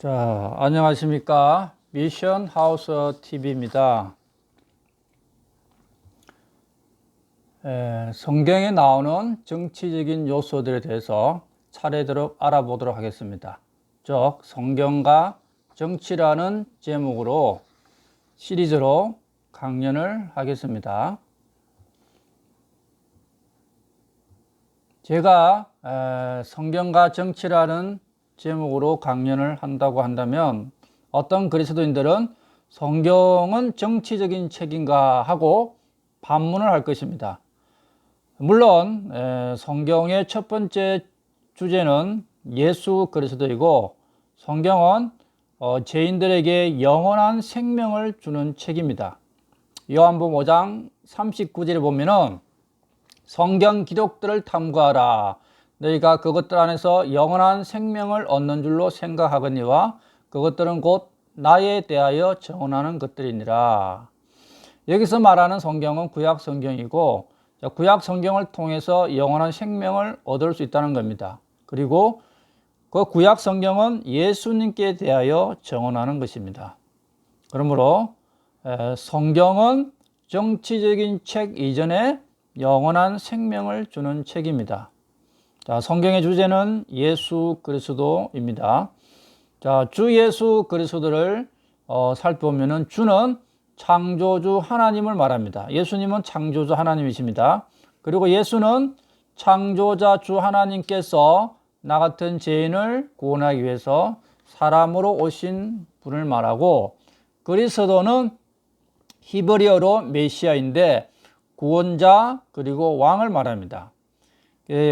자, 안녕하십니까. 미션 하우스 TV입니다. 성경에 나오는 정치적인 요소들에 대해서 차례대로 알아보도록 하겠습니다. 즉, 성경과 정치라는 제목으로 시리즈로 강연을 하겠습니다. 제가 성경과 정치라는 제목으로 강연을 한다고 한다면 어떤 그리스도인들은 성경은 정치적인 책인가 하고 반문을 할 것입니다. 물론 성경의 첫 번째 주제는 예수 그리스도이고 성경은 죄인들에게 영원한 생명을 주는 책입니다. 요한복음 5장 39절에 보면은 성경 기록들을 탐구하라. 너희가 그것들 안에서 영원한 생명을 얻는 줄로 생각하거니와 그것들은 곧 나에 대하여 정언하는 것들이니라. 여기서 말하는 성경은 구약 성경이고 구약 성경을 통해서 영원한 생명을 얻을 수 있다는 겁니다. 그리고 그 구약 성경은 예수님께 대하여 정언하는 것입니다. 그러므로 성경은 정치적인 책 이전에 영원한 생명을 주는 책입니다. 자, 성경의 주제는 예수 그리스도입니다. 자, 주 예수 그리스도를 살펴보면은 주는 창조주 하나님을 말합니다. 예수님은 창조주 하나님이십니다. 그리고 예수는 창조자 주 하나님께서 나 같은 죄인을 구원하기 위해서 사람으로 오신 분을 말하고, 그리스도는 히브리어로 메시아인데 구원자 그리고 왕을 말합니다.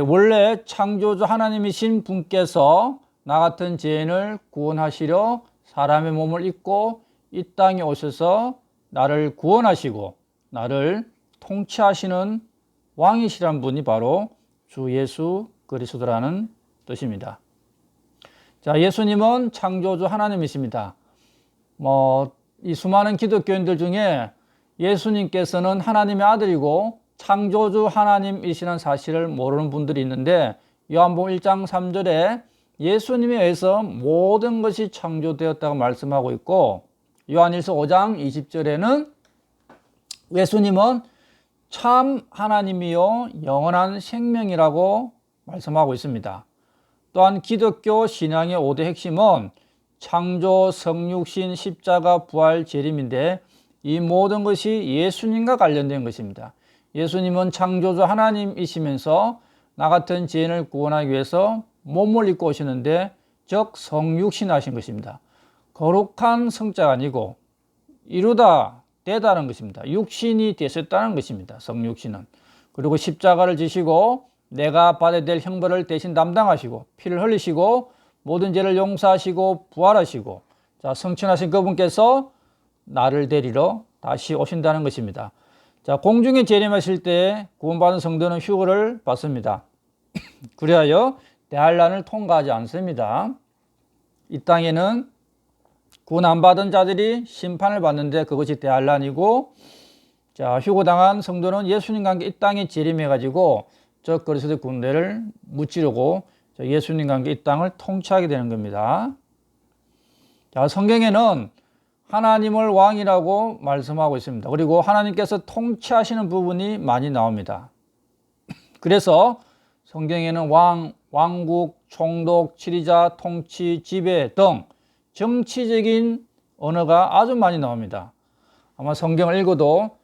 원래 창조주 하나님이신 분께서 나 같은 죄인을 구원하시려 사람의 몸을 입고 이 땅에 오셔서 나를 구원하시고 나를 통치하시는 왕이시란 분이 바로 주 예수 그리스도라는 뜻입니다. 자, 예수님은 창조주 하나님이십니다. 이 수많은 기독교인들 중에 예수님께서는 하나님의 아들이고 창조주 하나님이시는 사실을 모르는 분들이 있는데, 요한복음 1장 3절에 예수님에 의해서 모든 것이 창조되었다고 말씀하고 있고, 요한일서 5장 20절에는 예수님은 참 하나님이요 영원한 생명이라고 말씀하고 있습니다. 또한 기독교 신앙의 5대 핵심은 창조, 성육신, 십자가, 부활, 재림인데 이 모든 것이 예수님과 관련된 것입니다. 예수님은 창조주 하나님이시면서 나 같은 죄인을 구원하기 위해서 몸을 입고 오시는데, 즉 성육신하신 것입니다. 거룩한 성자가 아니고 이루다 되다는 것입니다. 육신이 되셨다는 것입니다. 성육신은. 그리고 십자가를 지시고 내가 받아야 될 형벌을 대신 담당하시고 피를 흘리시고 모든 죄를 용서하시고 부활하시고, 자, 성천하신 그분께서 나를 데리러 다시 오신다는 것입니다. 자, 공중에 재림하실 때 구원받은 성도는 휴거를 받습니다. 그리하여 대환란을 통과하지 않습니다. 이 땅에는 구원 안 받은 자들이 심판을 받는데 그것이 대환란이고, 자, 휴거당한 성도는 예수님과 함께 이 땅에 재림해 가지고 저 그리스도의 군대를 무찌르고 예수님과 함께 이 땅을 통치하게 되는 겁니다. 자, 성경에는 하나님을 왕이라고 말씀하고 있습니다. 그리고 하나님께서 통치하시는 부분이 많이 나옵니다. 그래서 성경에는 왕, 왕국, 총독, 지리자, 통치, 지배 등 정치적인 언어가 아주 많이 나옵니다. 아마 성경을 읽어도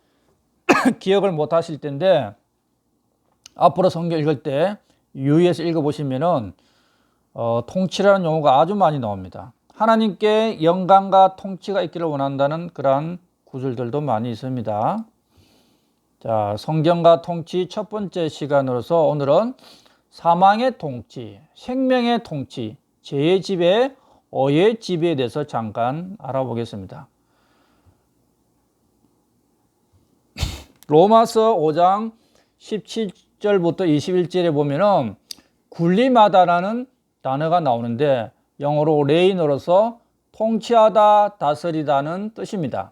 기억을 못 하실 텐데, 앞으로 성경 읽을 때 유의해서 읽어보시면은 통치라는 용어가 아주 많이 나옵니다. 하나님께 영광과 통치가 있기를 원한다는 그러한 구절들도 많이 있습니다. 자, 성경과 통치 첫 번째 시간으로서 오늘은 사망의 통치, 생명의 통치, 죄의 지배, 어의 지배에 대해서 잠깐 알아보겠습니다. 로마서 5장 17절부터 21절에 보면은 군림하다라는 단어가 나오는데 영어로 레이너로서 통치하다, 다스리다는 뜻입니다.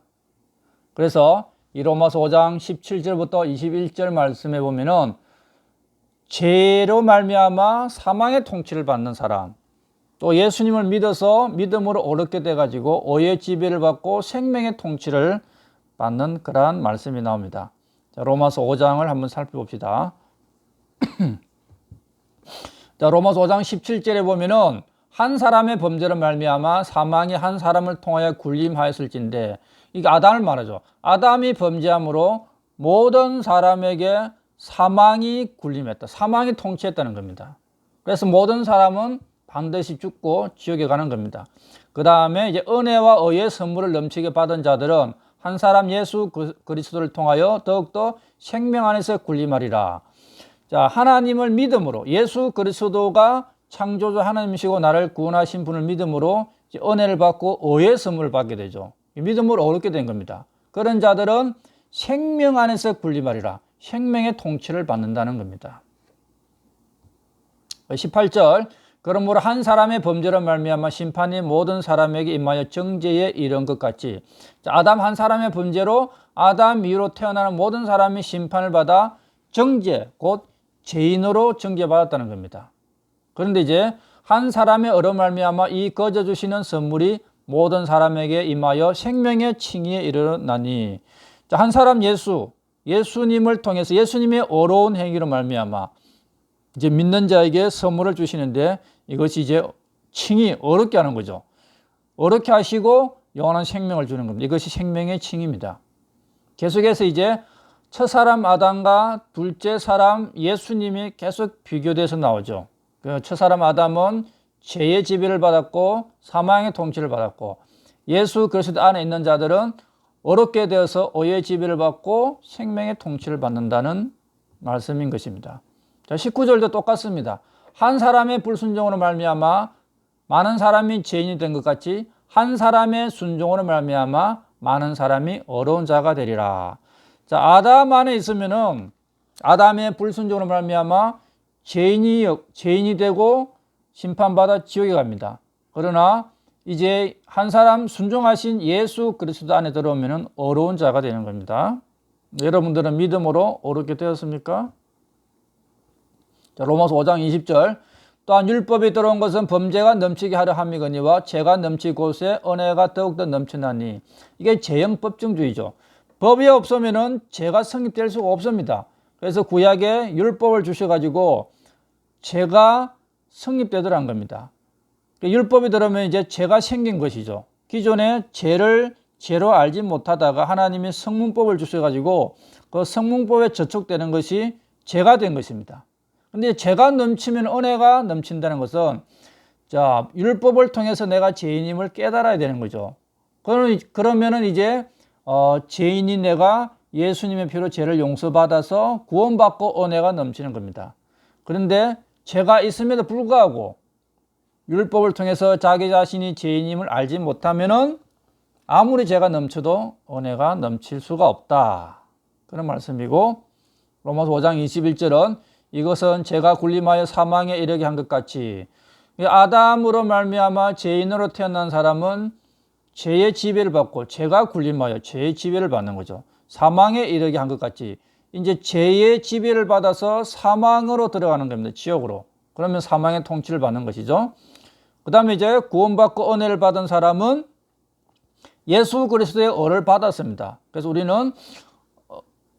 그래서 이 로마서 5장 17절부터 21절 말씀에 보면은 죄로 말미암아 사망의 통치를 받는 사람, 또 예수님을 믿어서 믿음으로 옳게 돼가지고 의의 지배를 받고 생명의 통치를 받는 그러한 말씀이 나옵니다. 자, 로마서 5장을 한번 살펴봅시다. 자, 로마서 5장 17절에 보면은 한 사람의 범죄로 말미암아 사망이 한 사람을 통하여 굴림하였을진데, 이게 아담을 말하죠. 아담이 범죄함으로 모든 사람에게 사망이 굴림했다. 사망이 통치했다는 겁니다. 그래서 모든 사람은 반드시 죽고 지옥에 가는 겁니다. 그 다음에 이제 은혜와 의의 선물을 넘치게 받은 자들은 한 사람 예수 그리스도를 통하여 더욱더 생명 안에서 굴림하리라. 자, 하나님을 믿음으로, 예수 그리스도가 창조주 하나님이시고 나를 구원하신 분을 믿음으로 은혜를 받고 의의 선물을 받게 되죠. 믿음으로 얻게 된 겁니다. 그런 자들은 생명 안에서 굴림하리라. 생명의 통치를 받는다는 겁니다. 18절, 그러므로 한 사람의 범죄로 말미암아 심판이 모든 사람에게 임하여 정죄에 이른 것 같이, 자, 아담 한 사람의 범죄로 아담 이후로 태어나는 모든 사람이 심판을 받아 정죄, 곧 죄인으로 정죄받았다는 겁니다. 그런데 이제 한 사람의 의로 말미암아 이 거저 주시는 선물이 모든 사람에게 임하여 생명의 칭의에 이르렀나니, 자, 한 사람 예수님을 통해서 예수님의 어려운 행위로 말미암아 이제 믿는 자에게 선물을 주시는데, 이것이 이제 칭의, 어렵게 하는 거죠. 어렵게 하시고 영원한 생명을 주는 겁니다. 이것이 생명의 칭의입니다. 계속해서 이제 첫 사람 아담과 둘째 사람 예수님이 계속 비교돼서 나오죠. 그 첫 사람 아담은 죄의 지배를 받았고 사망의 통치를 받았고, 예수 그리스도 안에 있는 자들은 어렵게 되어서 의의 지배를 받고 생명의 통치를 받는다는 말씀인 것입니다. 자, 19절도 똑같습니다. 한 사람의 불순종으로 말미암아 많은 사람이 죄인이 된 것 같이 한 사람의 순종으로 말미암아 많은 사람이 어려운 자가 되리라. 자, 아담 안에 있으면은 아담의 불순종으로 말미암아 죄인이 되고 심판받아 지옥에 갑니다. 그러나 이제 한 사람 순종하신 예수 그리스도 안에 들어오면은 어려운 자가 되는 겁니다. 여러분들은 믿음으로 어렵게 되었습니까? 자, 로마서 5장 20절, 또한 율법이 들어온 것은 범죄가 넘치게 하려 함이거니와 죄가 넘칠 곳에 은혜가 더욱더 넘치나니. 이게 재형법정주의죠. 법이 없으면은 죄가 성립될 수가 없습니다. 그래서 구약에 율법을 주셔가지고 죄가 성립되더란 겁니다. 율법이 들어오면 이제 죄가 생긴 것이죠. 기존에 죄를 죄로 알지 못하다가 하나님이 성문법을 주셔가지고 그 성문법에 저촉되는 것이 죄가 된 것입니다. 근데 죄가 넘치면 은혜가 넘친다는 것은, 자, 율법을 통해서 내가 죄인임을 깨달아야 되는 거죠. 그러면은 이제 죄인인 내가 예수님의 피로 죄를 용서받아서 구원받고 은혜가 넘치는 겁니다. 그런데 죄가 있음에도 불구하고 율법을 통해서 자기 자신이 죄인임을 알지 못하면은 아무리 죄가 넘쳐도 은혜가 넘칠 수가 없다. 그런 말씀이고, 로마서 5장 21절은 이것은 죄가 굴림하여 사망에 이르게 한 것 같이, 아담으로 말미암아 죄인으로 태어난 사람은 죄의 지배를 받고 죄가 굴림하여 죄의 지배를 받는 거죠. 사망에 이르게 한 것 같이 이제 죄의 지배를 받아서 사망으로 들어가는 겁니다. 지옥으로. 그러면 사망의 통치를 받는 것이죠. 그 다음에 이제 구원받고 은혜를 받은 사람은 예수 그리스도의 의를 받았습니다. 그래서 우리는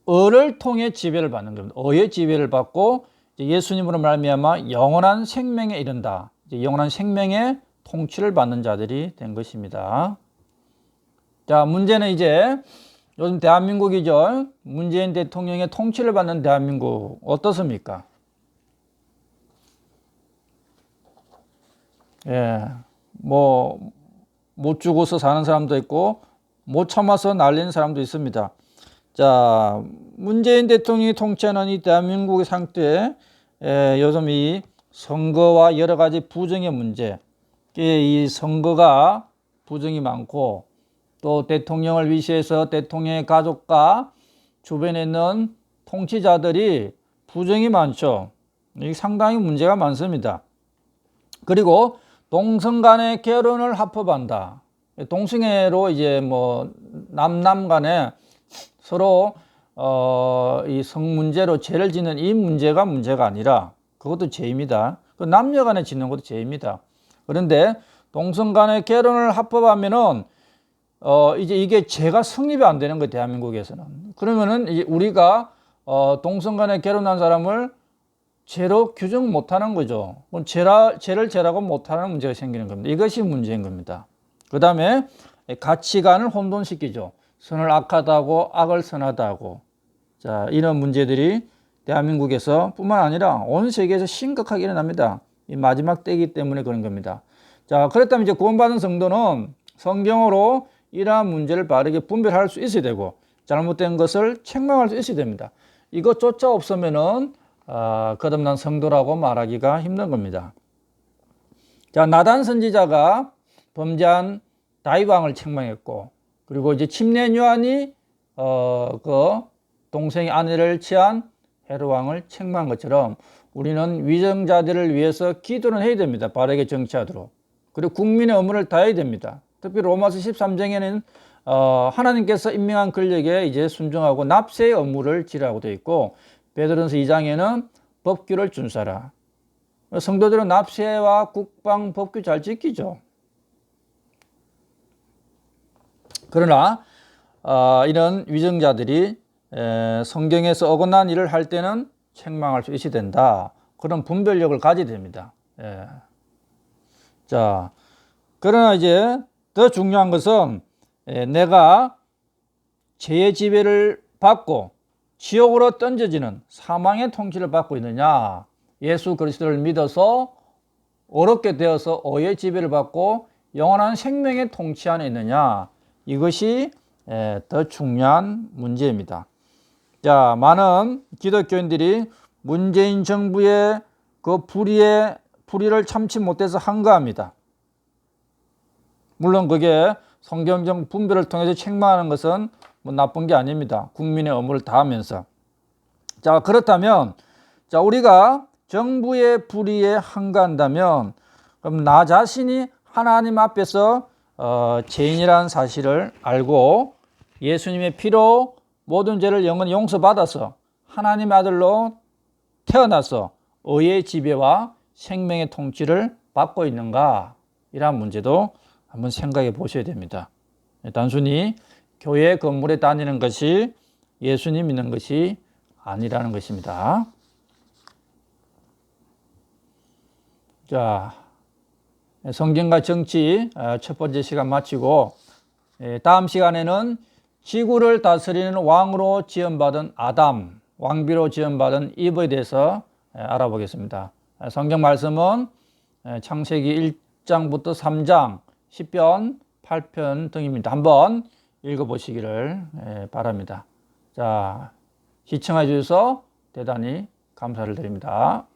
의를 통해 지배를 받는 겁니다. 의의 지배를 받고 예수님으로 말미암아 영원한 생명에 이른다. 영원한 생명의 통치를 받는 자들이 된 것입니다. 자, 문제는 이제 요즘 대한민국이죠. 문재인 대통령의 통치를 받는 대한민국 어떻습니까? 예, 못 죽어서 사는 사람도 있고 못 참아서 날리는 사람도 있습니다. 자, 문재인 대통령이 통치하는 이 대한민국의 상태에 요즘 이 선거와 여러 가지 부정의 문제, 이 선거가 부정이 많고 또 대통령을 위시해서 대통령의 가족과 주변에 있는 통치자들이 부정이 많죠. 이게 상당히 문제가 많습니다. 그리고 동성 간의 결혼을 합법한다. 동성애로 이제 남남 간에 서로 이 성 문제로 죄를 짓는 이 문제가 아니라 그것도 죄입니다. 그 남녀 간에 짓는 것도 죄입니다. 그런데 동성 간의 결혼을 합법하면은 이제 이게 죄가 성립이 안 되는 거예요, 대한민국에서는. 그러면은 이제 우리가 동성 간에 결혼한 사람을 죄로 규정 못 하는 거죠. 그럼 죄를 죄라고 못 하는 문제가 생기는 겁니다. 이것이 문제인 겁니다. 그 다음에 가치관을 혼돈시키죠. 선을 악하다고 악을 선하다고. 자, 이런 문제들이 대한민국에서 뿐만 아니라 온 세계에서 심각하게 일어납니다. 이 마지막 때이기 때문에 그런 겁니다. 자, 그렇다면 이제 구원받은 성도는 성경으로 이러한 문제를 바르게 분별할 수 있어야 되고 잘못된 것을 책망할 수 있어야 됩니다. 이것조차 없으면은 거듭난 성도라고 말하기가 힘든 겁니다. 자, 나단 선지자가 범죄한 다윗 왕을 책망했고, 그리고 이제 침례 요한이 그 동생의 아내를 취한 헤롯 왕을 책망한 것처럼 우리는 위정자들을 위해서 기도는 해야 됩니다. 바르게 정치하도록. 그리고 국민의 의무를 다해야 됩니다. 특히 로마서 13장에는 하나님께서 임명한 권력에 이제 순종하고 납세의 의무를 지라고 되어 있고, 베드로전서 2장에는 법규를 준수하라. 성도들은 납세와 국방 법규 잘 지키죠. 그러나 이런 위정자들이 성경에서 어긋난 일을 할 때는 책망할 수 있어야 된다. 그런 분별력을 가져야 됩니다. 자, 그러나 이제 더 중요한 것은 내가 죄의 지배를 받고 지옥으로 던져지는 사망의 통치를 받고 있느냐, 예수 그리스도를 믿어서 어렵게 되어서 어의 지배를 받고 영원한 생명의 통치 안에 있느냐, 이것이 더 중요한 문제입니다. 자, 많은 기독교인들이 문재인 정부의 그 불의를 참지 못해서 한가합니다. 물론 그게 성경적 분별을 통해서 책망하는 것은 뭐 나쁜 게 아닙니다. 국민의 의무를 다하면서. 자, 그렇다면 자, 우리가 정부의 불의에 한가한다면 그럼 나 자신이 하나님 앞에서 죄인이라는 사실을 알고 예수님의 피로 모든 죄를 영원히 용서받아서 하나님의 아들로 태어나서 의의 지배와 생명의 통치를 받고 있는가, 이러한 문제도 한번 생각해 보셔야 됩니다. 단순히 교회 건물에 다니는 것이 예수님 믿는 것이 아니라는 것입니다. 자, 성경과 정치 첫 번째 시간 마치고 다음 시간에는 지구를 다스리는 왕으로 지음받은 아담, 왕비로 지음받은 이브에 대해서 알아보겠습니다. 성경 말씀은 창세기 1장부터 3장, 10편, 8편 등입니다. 한번 읽어보시기를 바랍니다. 자, 시청해 주셔서 대단히 감사를 드립니다.